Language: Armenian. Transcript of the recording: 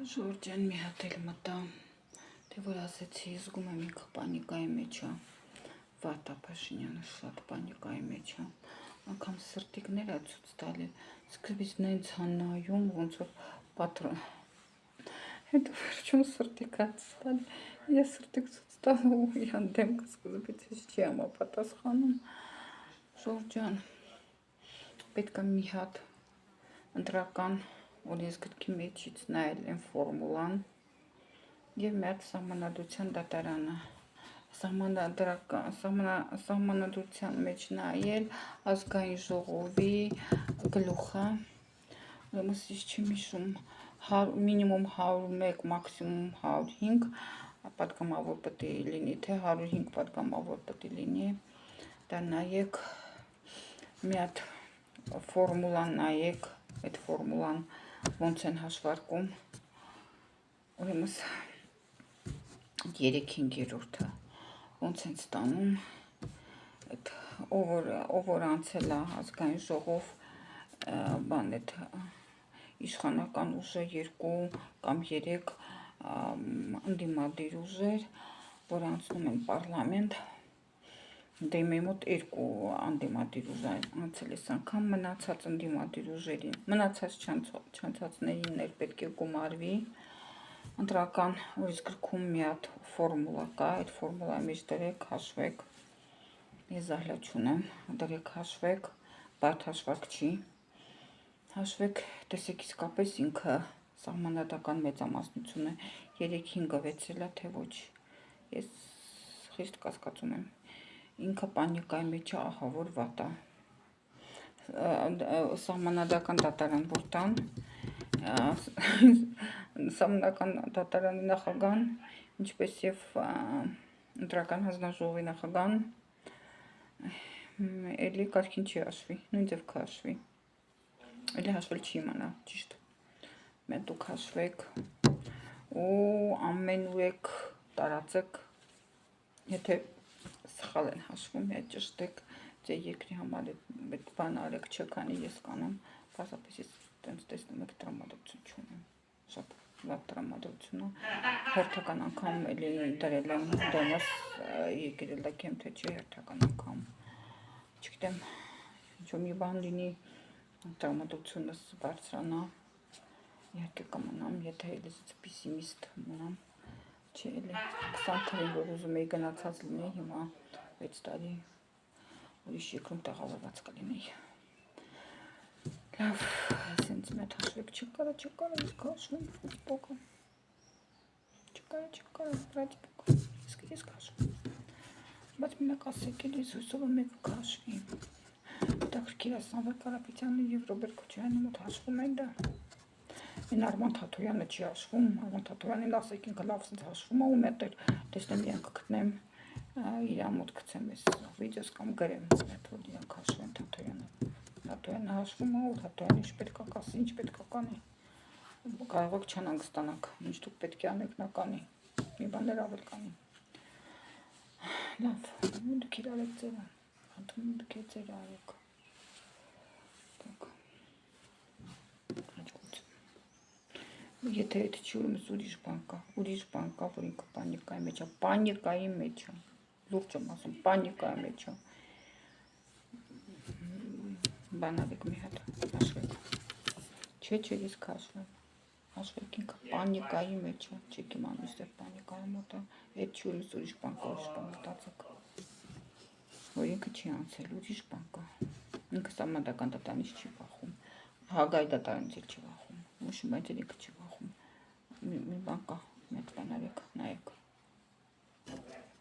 Ժորժան մի հատ էլ մտա, թե որ ասեցի, զգում եմ ինքը պանիկայի մեջ է, վատ է Փաշինյանը շատ պանիկայի մեջ է, անգամ սրտիկներ է ցույց տալի, սկզբից նենց է նայում, ոնց որ պատրոն, հետո վերջում սրտիկ է ցույց տալի, ես սրտիկ ցույց տալու ու իրան դեմքը սկզբից չի համապատասխանում, Ժորժան, պետք է մի հատ ընտրական օրենսգրքի մեջից նայել են ֆորմուլան և մի հատ սահմանադրության դատարանը, սահմանադրության մեջ նայել ազգային ժողովի գլուխը, ուրեմն չի հիշում մինիմում 101, մաքսիմում 105 պատգամավոր պետք է լինի, թե 105 պատգամավոր պետք է լինի, դա նայեք, մի հատ ֆորմուլան նայեք, այդ ֆորմուլան ոնց են հաշվարկում, ուրեմն 3/5-ը ոնց են ստանում, ով որ անցել է ազգային ժողով, բան այդ իշխանական ուժը 2 կամ 3 ընդդիմադիր ուժեր, որ անցնում են պարլամենտ, դե մեր մոտ 2 ընդդիմադիր ուժ անցել այս անգամ, մնացած ընդդիմադիր ուժերին, մնացած չանցածներին էլ պետք է գումարվի, ընտրական օրենսգրքում մի հատ ֆորմուլա կա, այդ ֆորմուլայի մեջ դրեք, հաշվեք, ես զահլա չունեմ, դրեք հաշվեք, բարդ հաշվարկ չի, հաշվեք, տեսեք իսկապես ինքը սահմանադրական մեծամասնությունը 3/5-ը վեցել է, թե ոչ, ես խիստ կասկածում եմ, ինքը պանիկայի մեջ է, ահավոր վատ է, սահմանադրական դատարան որ տան, սահմանադրական դատարանի նախագահան, ինչպես և ընտրական հանձնաժողովի նախագահան, էլի կարգին չի հաշվի, նույն ձև կհաշվի, էլի հաշվել չի իմանա, ճիշտ, մենք դուք հաշվեք ու ամենուրեք տարածեք, եթե սխալ են հաշվում, հետ ճշտեք, ձեր երկրի համար այդ բան արեք, չքանի ես կանեմ, պարզապես ես տենց տեսնում եք տրամադրություն չունեմ, շատ լավ տրամադրություն է, հերթական անգամ էլի դրել եմ դեմս, եկել դակեմ, թե չի հերթական անգամ, չգիտեմ, ինչ-որ մի բան լինի, տրամադրությունս բարձրանա, իհարկե կմնամ, եթե էլիզից պիսիմիստ մնամ, չի էլի 20 թվին, որ ուզում էի գնացած լինեի, հիմա 6 տարի ուրիշ երկրում տեղավորված կլինեի, լավ, սենց մետ հաշվեք չկարա, ես կհաշվում, պոկը, չկարա, բրաճ պոկը, ես կհաշվում, բայց մենակ ասեք էլի, հույսով մեկը կհաշվի, հետաքրքիր է Սամվել Կարապետյանը և Ռոբերտ Քոչարյանի մոտ հաշվում են դա, են Արման Թաթոյանը չի հաշվում, Արման Թաթոյանին ասեք ինքը լավ սենց հաշվում է ու մետ էլ տեսնեմ իրանք կգտնեմ, իրան մոտ գցեմ ես վիդեոս կամ գրեմ, մետ որ իրանք հաշվեն Թաթոյանը հաշվում է ու Թաթոյանը ինչ պետք է կասի, ինչ պետք է կանի, կարող եք չանհանգստանաք, ինչ դուք պետք է անեք նա կանի, մի բաներ ավել կանի, լավ, դուք իրար եք ձերը, հանդում դուք է ձերը արեք, եթե այդ չի ուրեմս ուրիշ բան կա, որ ինքը պանիկայի մեջ է, լուրջ եմ ասում, պանիկայի մեջ է, բան արեք մի հատ, հաշվեք, չէ, ես կհաշվեմ, հաշվեք ինքը պանիկայի մեջ է, չեք իմանում իստեղ պանիկայի մոտ է, այդ չի ուրեմս ուրիշ բան կա, մտածեք, որ ինքը չի անցել, ուրիշ բան կա, ինքը սահմանադրական դատարանից չի վախում, Հաագայի դատարանից էլ չի վախում, ուշում այդ ինքը չի վախում, մի բան կա, մեծ բան արեք, նայեք,